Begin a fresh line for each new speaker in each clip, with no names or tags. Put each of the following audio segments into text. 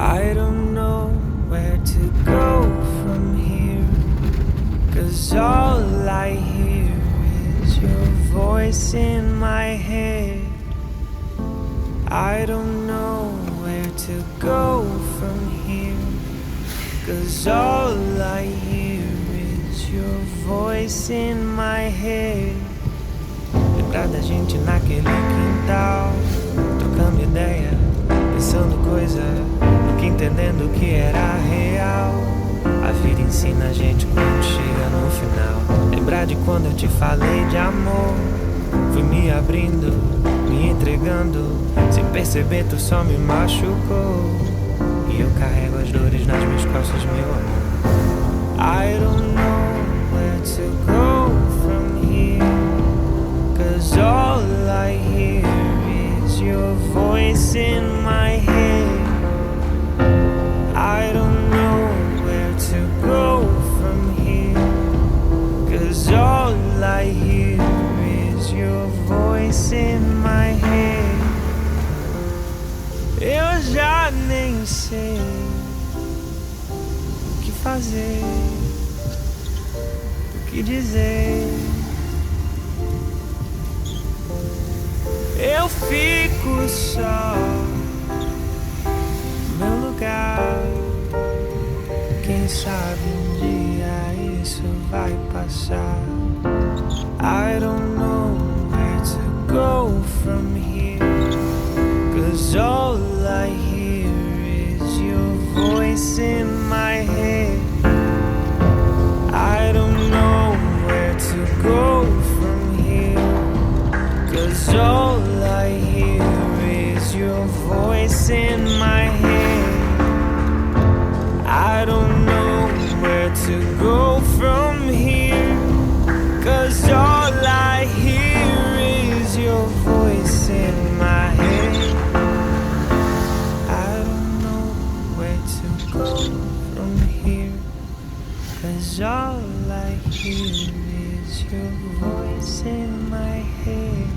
I don't know where to go from here, 'cause all I hear is your voice in my head. I don't know where to go from here, 'cause all I hear is your voice in my head. Lembrar da gente naquele quintal, trocando ideia, pensando coisa, nunca entendendo o que era real. A vida ensina a gente quando chega no final. Lembrar de quando eu te falei de amor, fui me abrindo, me entregando, sem perceber tu só me machucou. E eu carrego as dores nas minhas costas, meu amor. I don't know where to go from here, 'cause all I hear is your voice in my head. I don't know where to go from here, 'cause all I hear is your voice in my head. Eu já nem sei o que fazer, o que dizer. Eu fico só no meu lugar. Quem sabe um dia isso vai passar. I don't know where to go from here, 'cause all I hear is your voice in my head. I don't know where to go from here, 'cause all I hear is your voice in my head. I don't know where to go from here, 'cause all I hear is your voice in my head. I don't know where to go from here, 'cause all I hear is your voice in my head.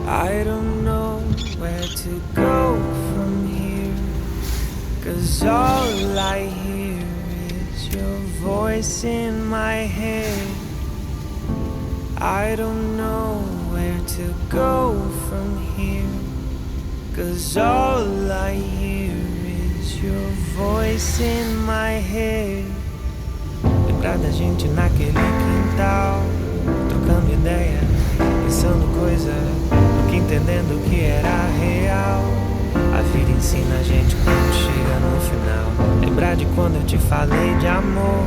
I don't know where to go from here, 'cause all I hear is your voice in my head. I don't know where to go from here, 'cause all I hear is your voice in my head. Lembrar da gente naquele quintal, trocando ideia, pensando coisa, nunca entendendo o que era real. A vida ensina a gente quando chega no final. Lembrar de quando eu te falei de amor,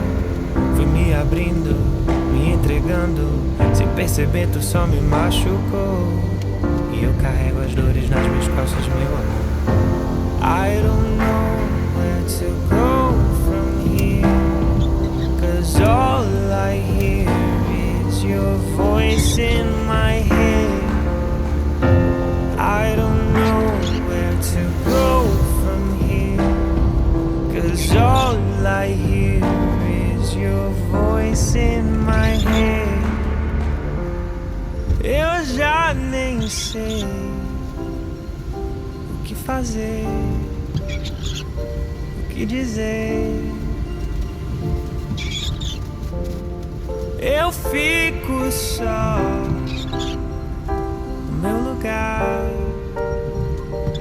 fui me abrindo, me entregando, sem perceber tu só me machucou. E eu carrego as dores nas minhas costas, meu amor. I don't know where to go from here, 'cause all I hear is your voice in my head. I don't know where to go from here, 'cause all I hear is your voice in my head. Eu já nem sei o que fazer, o que dizer. Eu fico só no meu lugar.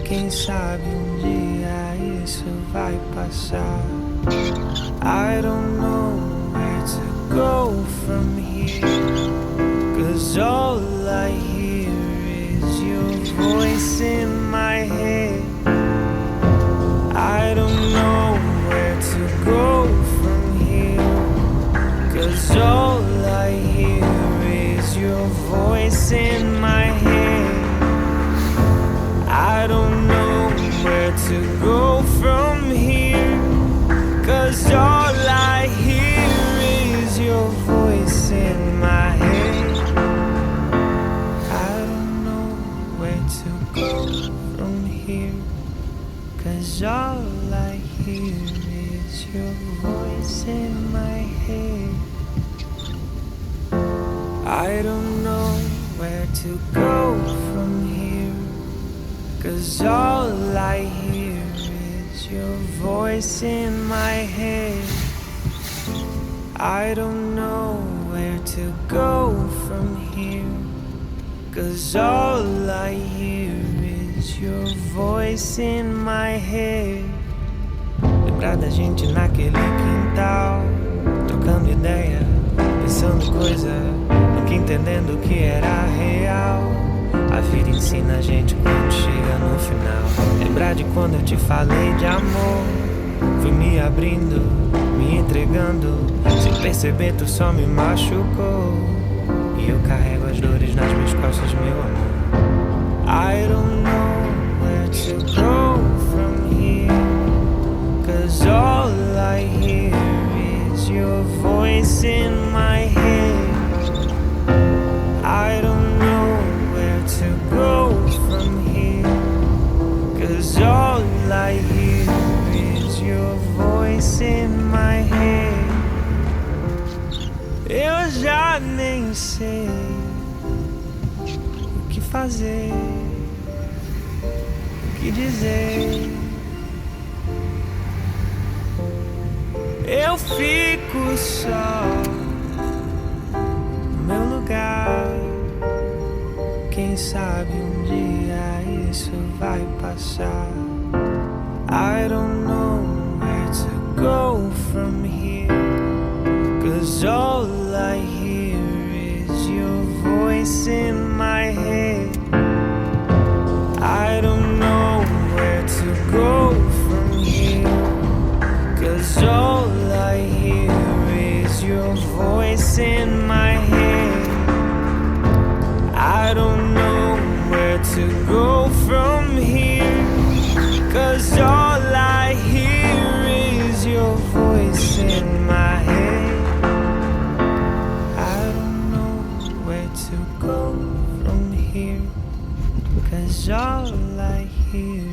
Quem sabe um dia isso vai passar. I don't know where to go from here, 'cause all I hear is your voice in my head. I don't know where to go from here, 'cause all I hear is your voice in my head. I don't know where to go from here, 'cause all I hear is your voice in my head. I don't know where to go from here, 'cause all I hear is your voice in my head. I don't know where to go from here, 'cause all I hear is your voice in my head. I don't know where to go from here, 'cause all I hear is your voice in my head. Lembrar da gente naquele quintal, trocando ideia, pensando coisa, nunca entendendo o que era real. A vida ensina a gente quando chega no final. Lembrar de quando eu te falei de amor, fui me abrindo, me entregando, sem perceber tu só me machucou. E eu carrego as dores nas minhas costas, meu amor. I don't know where to go from here, 'cause all I hear is your voice in my head. I don't know where to go from here, 'cause all I hear is your voice in my head. Eu já nem sei o que fazer, o que dizer. Eu fico só no meu lugar. Quem sabe dia isso vai passar. I don't know where to go from here, 'cause all I hear is your voice in my head. I don't know where to go from here, 'cause all I hear is your voice in my head. I don't know where to go from here, 'cause all I hear is your voice in my head. I don't know where to go from here, 'cause all I hear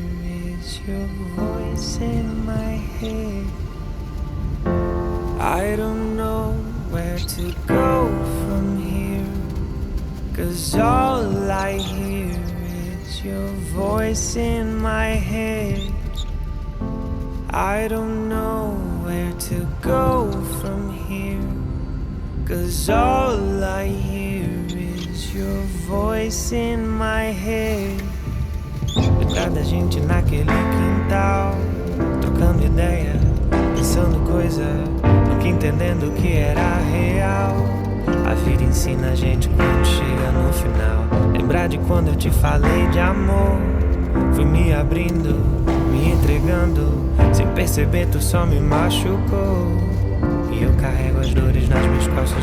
is your voice in my head. I don't know where to go from here, 'cause all I hear is your voice in my head. I don't know where to go from here, 'cause all I hear is your voice in my head. Lembrar da gente naquele quintal, trocando ideia, pensando coisa, nunca entendendo o que era real. A vida ensina a gente quando chega no final. Lembrar de quando eu te falei de amor, fui me abrindo, me entregando, sem perceber tu só me machucou. E eu carrego as dores nas minhas costas,